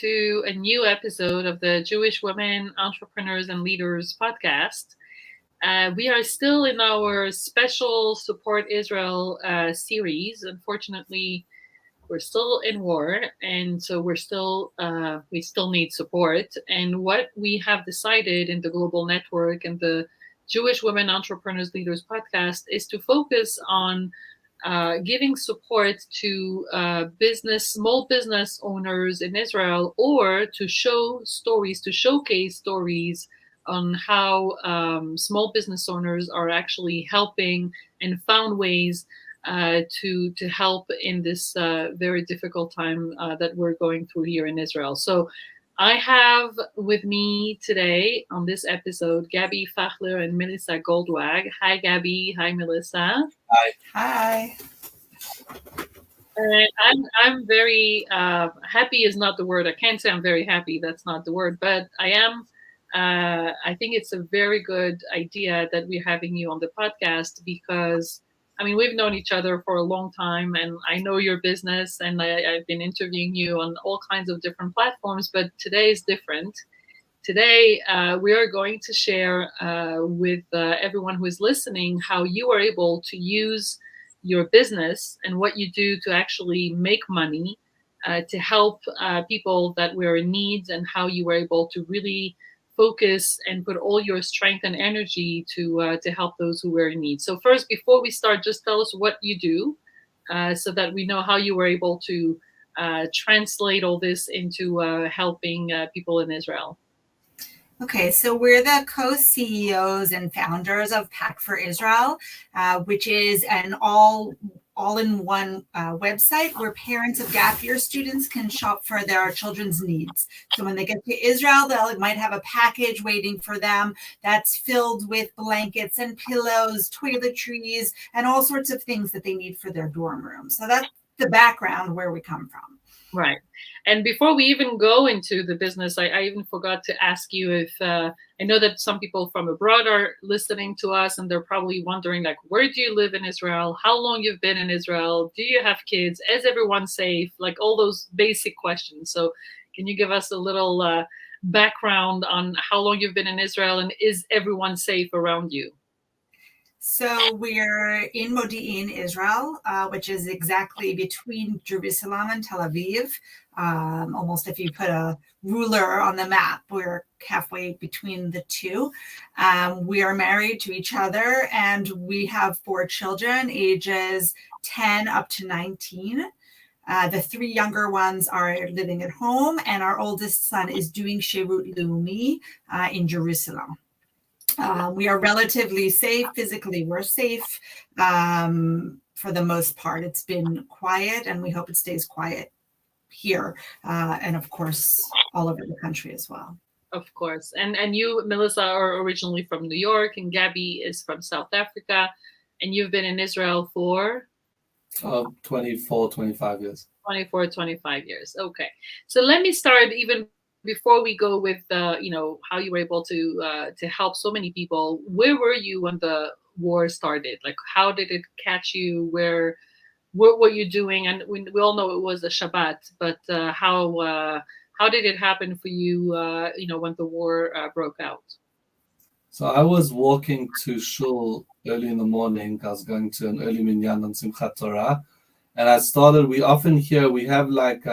to a new episode of the Jewish Women Entrepreneurs and Leaders podcast. We are still in our special Support Israel series. Unfortunately, we're still in war, and so we still need support. And what we have decided in the Global Network and the Jewish Women Entrepreneurs Leaders podcast is to focus on giving support to small business owners in Israel, or to showcase stories on how small business owners are actually helping and found ways to help in this very difficult time that we're going through here in Israel. So I have with me today on this episode Gaby Fachler and Melissa Goldwag. Hi, Gaby. Hi, Melissa. Hi. Hi. I'm very happy is not the word. I can't say I'm very happy. That's not the word, but I am. I think it's a very good idea that we're having you on the podcast because, I mean, we've known each other for a long time, and I know your business, and I've been interviewing you on all kinds of different platforms, but today is different. Today, we are going to share with everyone who is listening how you are able to use your business and what you do to actually make money to help people that were in need, and how you were able to really focus and put all your strength and energy to help those who were in need. So first, before we start, just tell us what you do so that we know how you were able to translate all this into helping people in Israel. Okay, so we're the co-CEOs and founders of Pack for Israel, which is an all-in-one website where parents of gap year students can shop for their children's needs. So when they get to Israel, they might have a package waiting for them that's filled with blankets and pillows, toiletries, and all sorts of things that they need for their dorm room. So that's the background where we come from. Right. And before we even go into the business, I even forgot to ask you if I know that some people from abroad are listening to us, and they're probably wondering, like, where do you live in Israel? How long you've been in Israel? Do you have kids? Is everyone safe? Like all those basic questions. So can you give us a little background on how long you've been in Israel, and is everyone safe around you? So we're in Modiin, Israel, which is exactly between Jerusalem and Tel Aviv. Almost if you put a ruler on the map, we're halfway between the two. We are married to each other, and we have 4 children, ages 10 up to 19. The 3 younger ones are living at home, and our oldest son is doing Shirut Leumi in Jerusalem. We are relatively safe. Physically, we're safe for the most part. It's been quiet, and we hope it stays quiet here, and of course, all over the country as well. Of course. And you, Melissa, are originally from New York, and Gaby is from South Africa, and you've been in Israel for? 24, 25 years. 24, 25 years. Okay. So let me start even before we go with how you were able to help so many people. Where were you when the war started? Like, how did it catch you? What were you doing? And we all know it was a Shabbat, but how did it happen for you? When the war broke out. So I was walking to shul early in the morning. I was going to an early minyan on Simchat Torah, and we often hear, we have like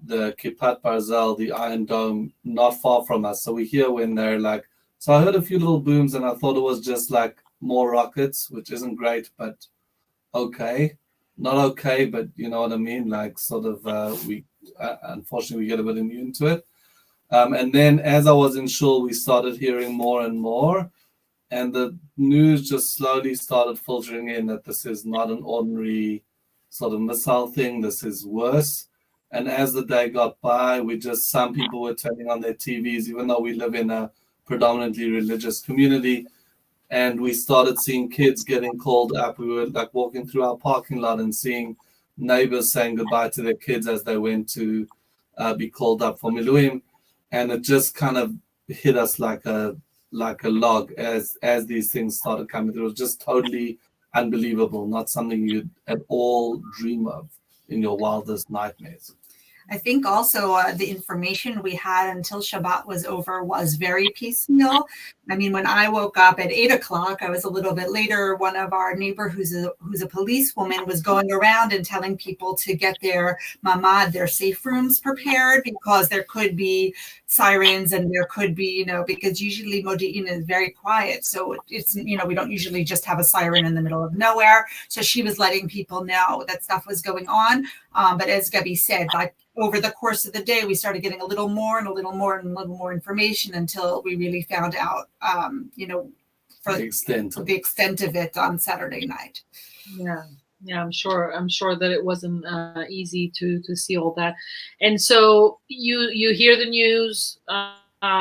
the Kippat Barzel, the Iron Dome, not far from us. So we hear when they're like, so I heard a few little booms, and I thought it was just like more rockets, which isn't great, but okay. Not okay, but you know what I mean? Like sort of, unfortunately, we get a bit immune to it. And then as I was in shul, we started hearing more and more. And the news just slowly started filtering in that this is not an ordinary sort of missile thing. This is worse. And as the day got by, some people were turning on their TVs, even though we live in a predominantly religious community. And we started seeing kids getting called up. We were like walking through our parking lot and seeing neighbors saying goodbye to their kids as they went to be called up for Miluim. And it just kind of hit us like a log as these things started coming through. It was just totally unbelievable, not something you'd at all dream of in your wildest nightmares. I think also the information we had until Shabbat was over was very piecemeal. I mean, when I woke up at 8 o'clock, I was a little bit later. One of our neighbor who's a policewoman was going around and telling people to get their mamad, their safe rooms prepared, because there could be sirens and there could be, because usually Modiin is very quiet. So it's, we don't usually just have a siren in the middle of nowhere. So she was letting people know that stuff was going on. But as Gaby said, like over the course of the day, we started getting a little more and a little more and a little more information until we really found out, for the extent of it on Saturday night. Yeah, I'm sure that it wasn't easy to see all that. And so you hear the news,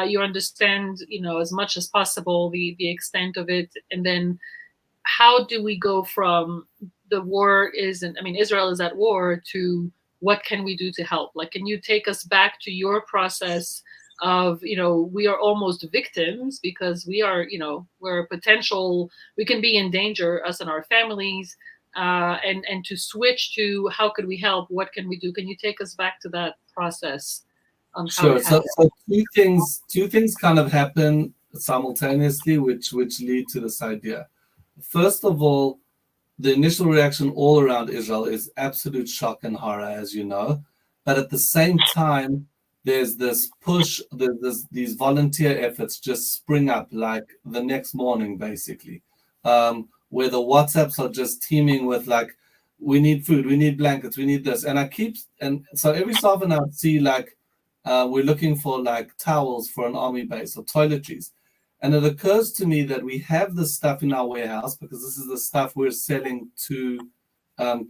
you understand, as much as possible the extent of it, and then how do we go from the war Israel is at war to what can we do to help? Like, can you take us back to your process of, we are almost victims because we are, we're potential, we can be in danger, us and our families, and to switch to how could we help? What can we do? Can you take us back to that process? Sure. So two things kind of happen simultaneously, which lead to this idea. First of all, the initial reaction all around Israel is absolute shock and horror, as you know. But at the same time, there's this push, these volunteer efforts just spring up like the next morning, basically, where the WhatsApps are just teeming with like, we need food, we need blankets, we need this. And so every so often I would see like, we're looking for like towels for an army base or toiletries. And it occurs to me that we have this stuff in our warehouse because this is the stuff we're selling to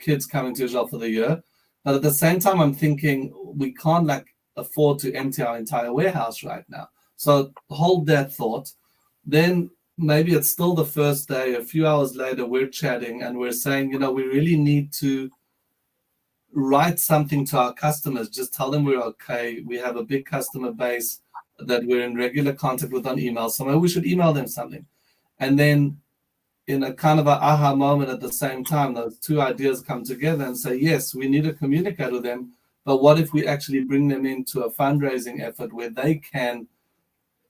kids coming to Israel for the year. But at the same time, I'm thinking we can't like afford to empty our entire warehouse right now. So hold that thought. Then maybe it's still the first day. A few hours later, we're chatting and we're saying, we really need to write something to our customers. Just tell them we're okay. We have a big customer base that we're in regular contact with on email. So maybe we should email them something. And then in a kind of an aha moment at the same time, those two ideas come together and say, yes, we need to communicate with them. But what if we actually bring them into a fundraising effort where they can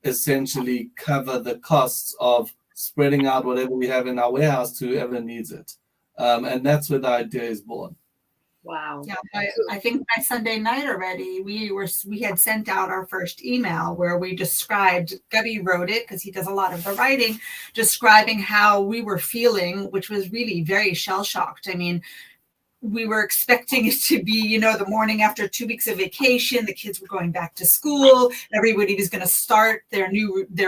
essentially cover the costs of spreading out whatever we have in our warehouse to whoever needs it? And that's where the idea is born. Wow. Yeah, I think by Sunday night already, we had sent out our first email where we described, Gaby wrote it because he does a lot of the writing, describing how we were feeling, which was really very shell-shocked. I mean, we were expecting it to be, the morning after 2 weeks of vacation, the kids were going back to school, everybody was going to start their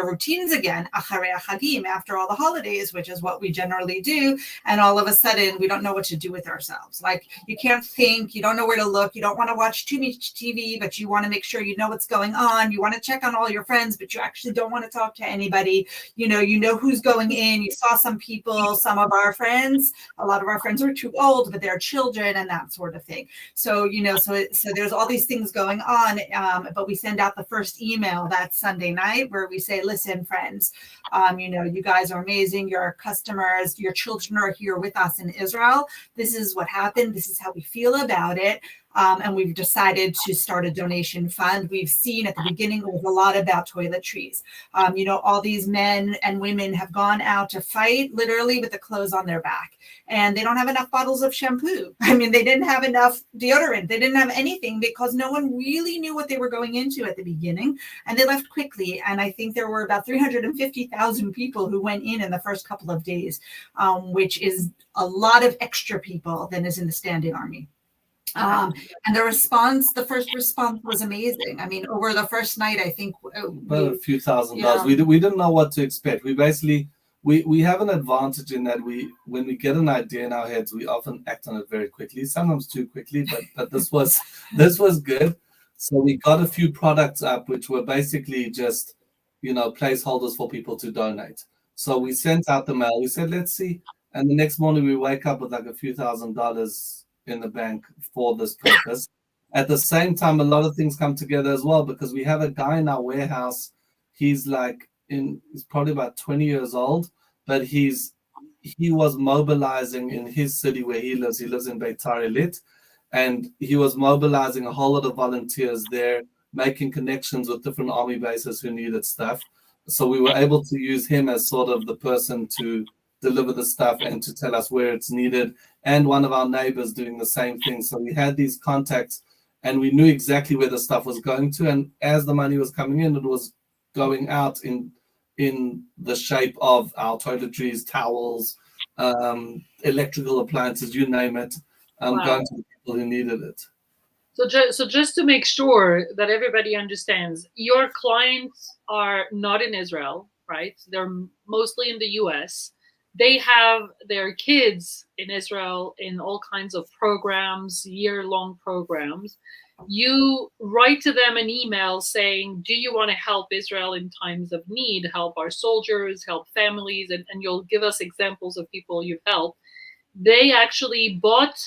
routines again, acharei hagim, after all the holidays, which is what we generally do. And all of a sudden, we don't know what to do with ourselves. Like, you can't think, you don't know where to look, you don't want to watch too much TV, but you want to make sure you know what's going on. You want to check on all your friends, but you actually don't want to talk to anybody. You know who's going in. You saw some people, some of our friends, a lot of our friends are too old, but they're children and that sort of thing. So, so there's all these things going on. But we send out the first email that Sunday night where we say, listen, friends, you guys are amazing. You're our customers. Your children are here with us in Israel. This is what happened. This is how we feel about it. And we've decided to start a donation fund. We've seen at the beginning, it was a lot about toiletries. All these men and women have gone out to fight literally with the clothes on their back, and they don't have enough bottles of shampoo. I mean, they didn't have enough deodorant. They didn't have anything because no one really knew what they were going into at the beginning, and they left quickly. And I think there were about 350,000 people who went in the first couple of days, which is a lot of extra people than is in the standing army. And the first response was amazing. I mean, over the first night, I think a few $1,000. We didn't know what to expect. We basically we have an advantage in that when we get an idea in our heads, we often act on it very quickly, sometimes too quickly, but this was good. So we got a few products up which were basically just placeholders for people to donate. So we sent out the mail. We said, let's see, and the next morning we wake up with like a few $1,000 in the bank for this purpose. At the same time, a lot of things come together as well because we have a guy in our warehouse. He's probably about 20 years old, but he was mobilizing in his city where he lives. He lives in Beitar Illit, And he was mobilizing a whole lot of volunteers there, making connections with different army bases who needed stuff. So we were able to use him as sort of the person to deliver the stuff and to tell us where it's needed, and one of our neighbors doing the same thing. So we had these contacts and we knew exactly where the stuff was going to. And as the money was coming in, it was going out in the shape of our toiletries, towels, electrical appliances, you name it, going to the people who needed it. So just to make sure that everybody understands, your clients are not in Israel, right? They're mostly in the US. They have their kids in Israel in all kinds of programs, year-long programs. You write to them an email saying, do you want to help Israel in times of need, help our soldiers, help families, and you'll give us examples of people you've helped. They actually bought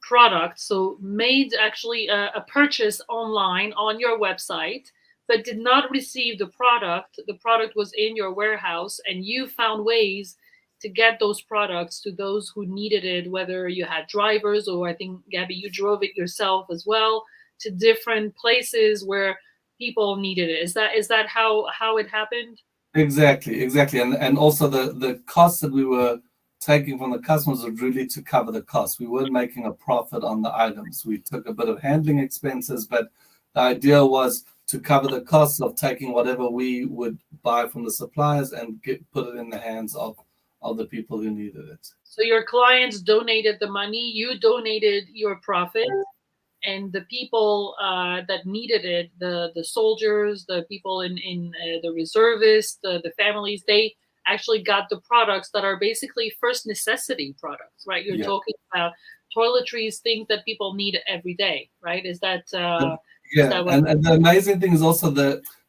product, so made actually a purchase online on your website, but did not receive the product. The product was in your warehouse, and you found ways to get those products to those who needed it, whether you had drivers, or I think, Gaby, you drove it yourself as well, to different places where people needed it. Is that how it happened? Exactly. And also the costs that we were taking from the customers was really to cover the costs. We weren't making a profit on the items. We took a bit of handling expenses, but the idea was to cover the costs of taking whatever we would buy from the suppliers and put it in the hands of the people who needed it. So your clients donated the money, you donated your profit, and the people that needed it, the soldiers, the people in the reservists, the families, they actually got the products that are basically first necessity products, right? You're talking about toiletries, things that people need every day, right? Is that and the amazing thing is also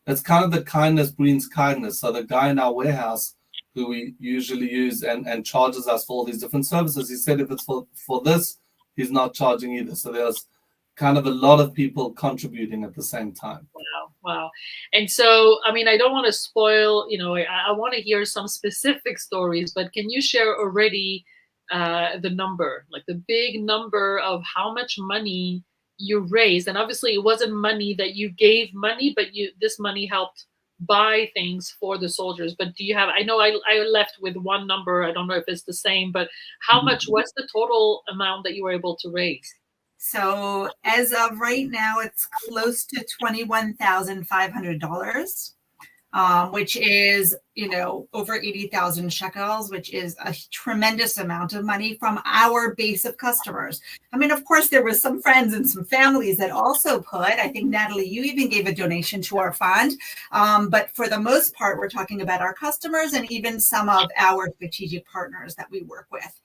it's kind of the kindness breeds kindness. So the guy in our warehouse who we usually use and charges us for all these different services, he said if it's for this, he's not charging either. So there's kind of a lot of people contributing at the same time. Wow. And so, I mean, I don't want to spoil, I want to hear some specific stories, but can you share already the number, like the big number of how much money you raised? And obviously it wasn't money that you gave money, but this money helped buy things for the soldiers. But do you have, I know I left with one number, I don't know if it's the same, but how much, what's the total amount that you were able to raise? So as of right now, it's close to $21,500, which is, over 80,000 shekels, which is a tremendous amount of money from our base of customers. I mean, of course, there was some friends and some families that also put, I think, Natalie, you even gave a donation to our fund. But for the most part, we're talking about our customers and even some of our strategic partners that we work with.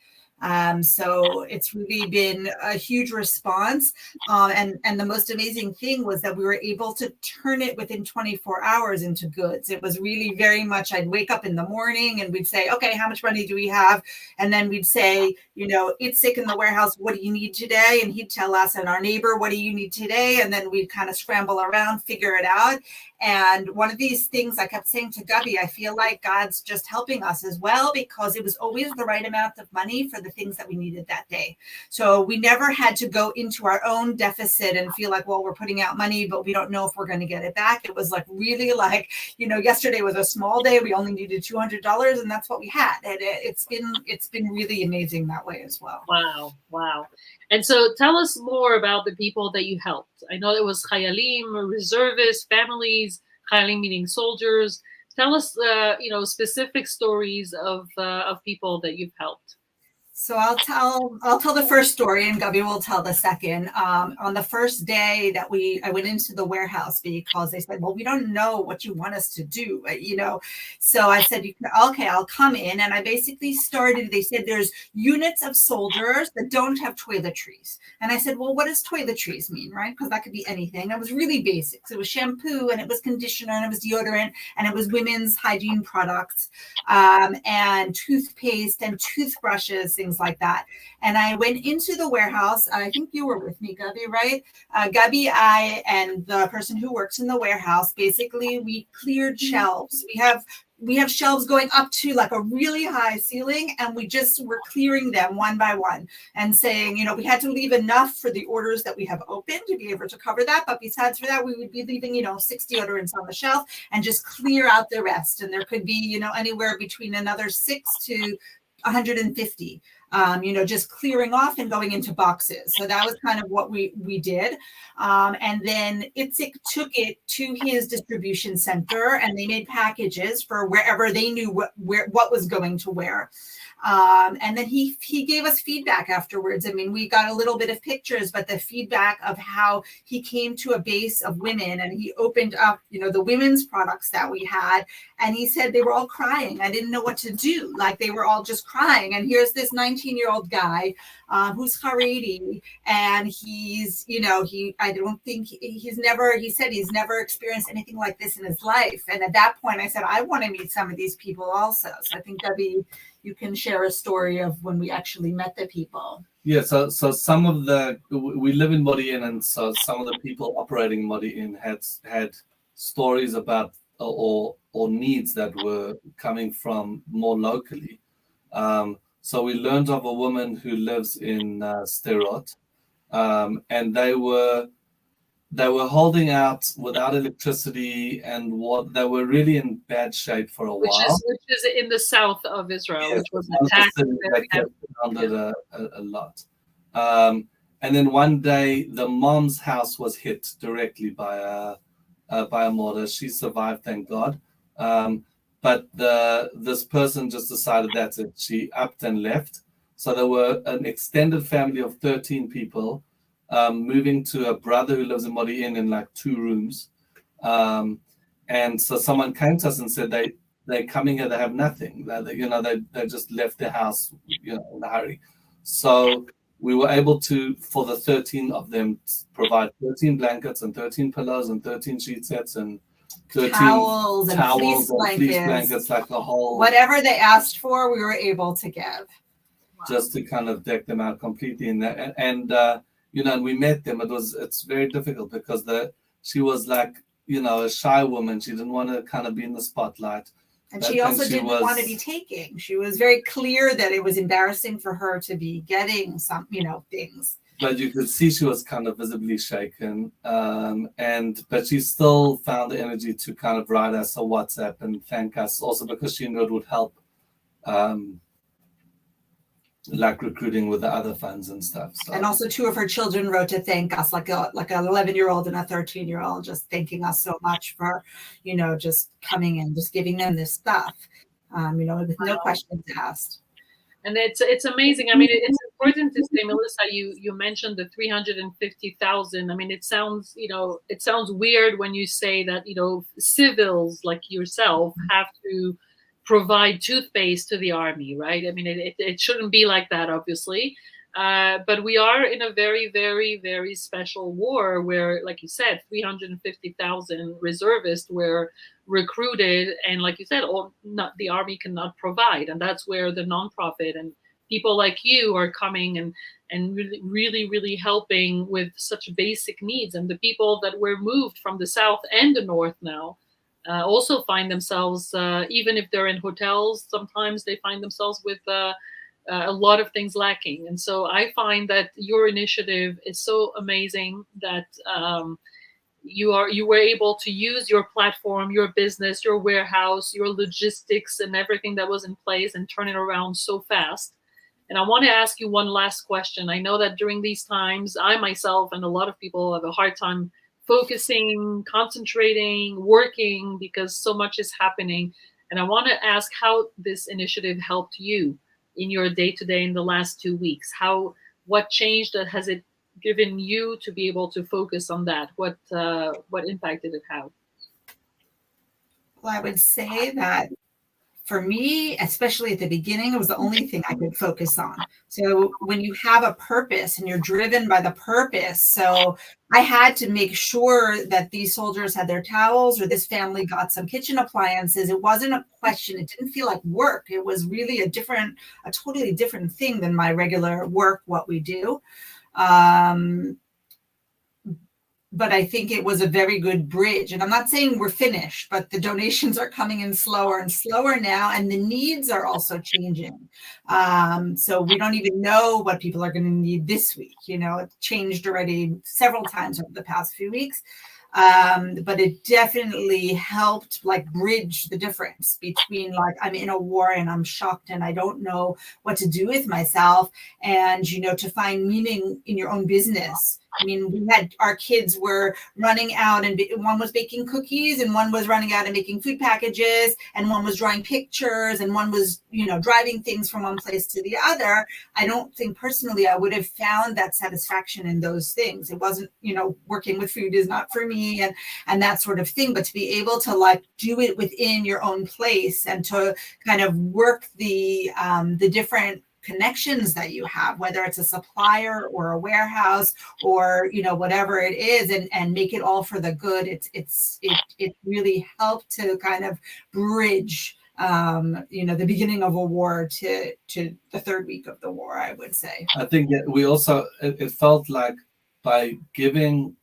So it's really been a huge response. And the most amazing thing was that we were able to turn it within 24 hours into goods. It was really very much, I'd wake up in the morning and we'd say, okay, how much money do we have? And then we'd say, it's sick in the warehouse. What do you need today? And he'd tell us, and our neighbor, what do you need today? And then we'd kind of scramble around, figure it out. And one of these things I kept saying to Gaby, I feel like God's just helping us as well, because it was always the right amount of money for the things that we needed that day. So we never had to go into our own deficit and feel like, well, we're putting out money, but we don't know if we're going to get it back. It was like really like, yesterday was a small day. We only needed $200 and that's what we had. And it's been really amazing that way as well. Wow. And so tell us more about the people that you helped. I know it was Chayalim, reservists, families, Chayalim meaning soldiers. Tell us, specific stories of people that you've helped. So I'll tell the first story, and Gaby will tell the second. On the first day that I went into the warehouse because they said, well, we don't know what you want us to do, So I said, okay, I'll come in. And I basically started, they said there's units of soldiers that don't have toiletries. And I said, well, what does toiletries mean, right? Because that could be anything. It was really basics. It was shampoo, and it was conditioner, and it was deodorant, and it was women's hygiene products, and toothpaste and toothbrushes, things like that. And I went into the warehouse. I think you were with me, Gaby, right? Gaby, I, and the person who works in the warehouse, basically we cleared shelves. We have we have shelves going up to like a really high ceiling, and we just were clearing them one by one and saying, we had to leave enough for the orders that we have open to be able to cover that. But besides for that, we would be leaving, 60 deodorants on the shelf and just clear out the rest. And there could be, anywhere between another 6 to 150, just clearing off and going into boxes. So that was kind of what we did. And then Itzik took it to his distribution center, and they made packages for wherever they knew what was going to where. And then he gave us feedback afterwards. I mean, we got a little bit of pictures, but the feedback of how he came to a base of women, and he opened up, the women's products that we had. And he said they were all crying. I didn't know what to do. Like, they were all just crying. And here's this 19-year-old guy who's Haredi, and he's, I don't think he said he's never experienced anything like this in his life. And at that point I said, I want to meet some of these people also. So I think you can share a story of when we actually met the people. Yeah, so some of we live in Modiin, and so some of the people operating Modiin had stories about or needs that were coming from more locally. So we learned of a woman who lives in Sderot, and they were holding out without electricity and they were really in bad shape for a while. Which is in the south of Israel, Yes, which was attacked. They kept surrounded a lot. And then one day, the mom's house was hit directly by a mortar. She survived, thank God. But this person just decided that's it. She upped and left. So there were an extended family of 13 people moving to a brother who lives in Modiin in like 2 rooms. And so someone came to us and said they're coming here, they have nothing. They just left their house, in a hurry. So we were able to, for the 13 of them, provide 13 blankets and 13 pillows and 13 sheet sets and 13 towels and fleece blankets, like the whole. Whatever they asked for, we were able to give. Just to kind of deck them out completely. And we met them. It's very difficult because she was like, a shy woman. She didn't want to kind of be in the spotlight. And she also didn't want to be taking. She was very clear that it was embarrassing for her to be getting some, things. But you could see she was kind of visibly shaken. But she still found the energy to kind of write us a WhatsApp and thank us, also because she knew it would help, like recruiting with the other funds and stuff. So. And also 2 of her children wrote to thank us, like an 11-year-old and a 13-year-old, just thanking us so much for, just coming and just giving them this stuff, with no questions asked. And it's amazing. I mean, it's important to say, Melissa, you mentioned the 350,000. I mean, it sounds weird when you say that, civils like yourself have to provide toothpaste to the army, right? I mean, it shouldn't be like that, obviously. But we are in a very, very, very special war where, like you said, 350,000 reservists were recruited. And like you said, the army cannot provide. And that's where the nonprofit and people like you are coming and really, really, really helping with such basic needs. And the people that were moved from the south and the north now also find themselves, even if they're in hotels, sometimes they find themselves with a lot of things lacking. And so I find that your initiative is so amazing that you were able to use your platform, your business, your warehouse, your logistics, and everything that was in place and turn it around so fast. And I want to ask you one last question. I know that during these times, I myself and a lot of people have a hard time focusing, concentrating, working, because so much is happening. And I want to ask how this initiative helped you in your day-to-day in the last 2 weeks. What change that has it given you to be able to focus on that? What impact did it have? Well, I would say that for me, especially at the beginning, it was the only thing I could focus on. So when you have a purpose and you're driven by the purpose, so I had to make sure that these soldiers had their towels or this family got some kitchen appliances. It wasn't a question. It didn't feel like work. It was really a totally different thing than my regular work, what we do. but I think it was a very good bridge. And I'm not saying we're finished, but the donations are coming in slower and slower now, and the needs are also changing. So we don't even know what people are going to need this week. It changed already several times over the past few weeks. But it definitely helped bridge the difference between I'm in a war and I'm shocked and I don't know what to do with myself, and to find meaning in your own business. I mean, we had our kids were running out, and one was baking cookies, and one was running out and making food packages, and one was drawing pictures, and one was, driving things from one place to the other. I don't think personally I would have found that satisfaction in those things. It wasn't, working with food is not for me, and that sort of thing. But to be able to do it within your own place and to kind of work the different connections that you have, whether it's a supplier or a warehouse or whatever it is, and make it all for the good. It really helped to kind of bridge the beginning of a war to the third week of the war, I would say. I think that we also it felt like by giving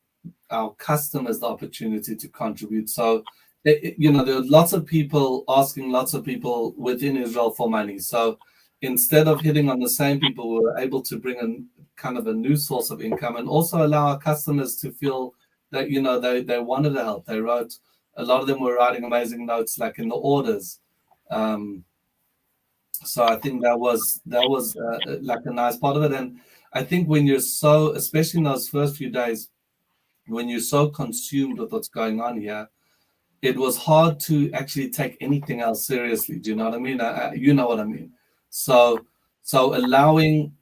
our customers the opportunity to contribute. So there are lots of people asking lots of people within Israel for money. So instead of hitting on the same people, we were able to bring in kind of a new source of income, and also allow our customers to feel that they wanted to help. They wrote, a lot of them were writing amazing notes in the orders. So I think that was a nice part of it. And I think when you're so, especially in those first few days, when you're so consumed with what's going on here, it was hard to actually take anything else seriously. Do you know what I mean? You know what I mean. So allowing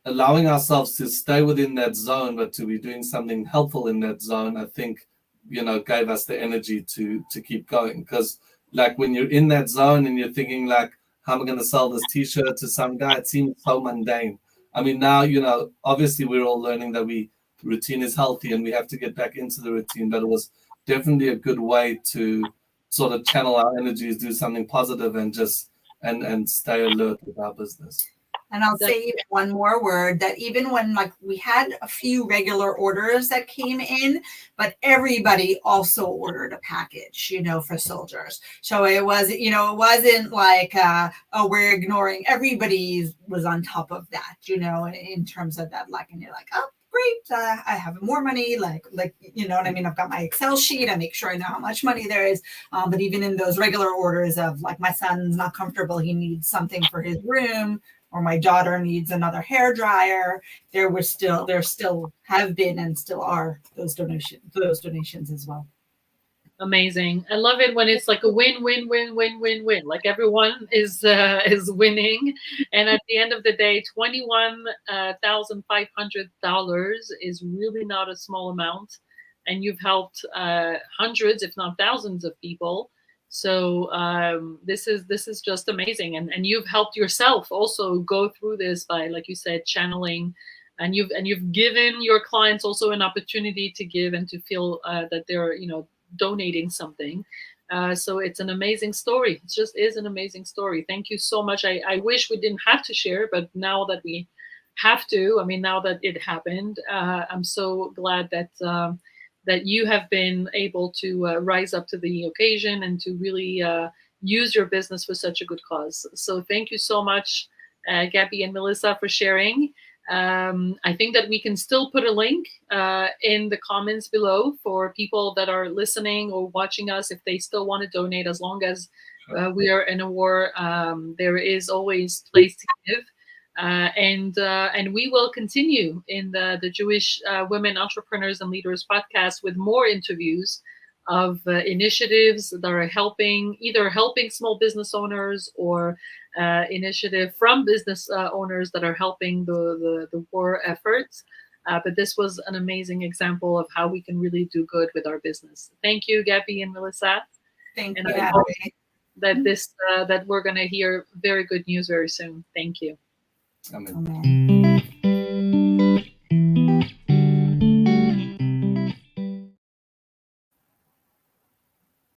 ourselves to stay within that zone, but to be doing something helpful in that zone, I think, gave us the energy to keep going. Because when you're in that zone and you're thinking how am I going to sell this T-shirt to some guy? It seems so mundane. I mean, now, obviously we're all learning that routine is healthy and we have to get back into the routine, but it was definitely a good way to sort of channel our energies, do something positive, and just and stay alert with our business. And I'll say one more word, that even when we had a few regular orders that came in, but everybody also ordered a package, for soldiers. So it was, it wasn't oh, we're ignoring. Everybody was on top of that, in terms of that, and you're oh, great, I have more money, you know what I mean? I've got my Excel sheet, I make sure I know how much money there is. But even in those regular orders of my son's not comfortable, he needs something for his room, or my daughter needs another hair dryer, there still have been and still are those donations as well. Amazing. I love it when it's a win, win, win, win, win, win. Everyone is winning, and at the end of the day, $21,500 is really not a small amount, and you've helped hundreds, if not thousands, of people. So this is just amazing, and you've helped yourself also go through this by, like you said, channeling. And you've given your clients also an opportunity to give and to feel that they're donating something. So it's an amazing story. It just is an amazing story. Thank you so much. I wish we didn't have to share, but now that we have to, now that it happened, I'm so glad that you have been able to rise up to the occasion and to really use your business for such a good cause. So thank you so much, Gaby and Melissa, for sharing. I think that we can still put a link in the comments below for people that are listening or watching us, if they still want to donate. As long as we are in a war, there is always place to give. And we will continue in the Jewish Women Entrepreneurs and Leaders podcast with more interviews of initiatives that are either helping small business owners or initiative from business owners that are helping the war efforts. But this was an amazing example of how we can really do good with our business. Thank you, Gaby and Melissa. Thank you. I hope that we're going to hear very good news very soon. Thank you. Amen. Amen.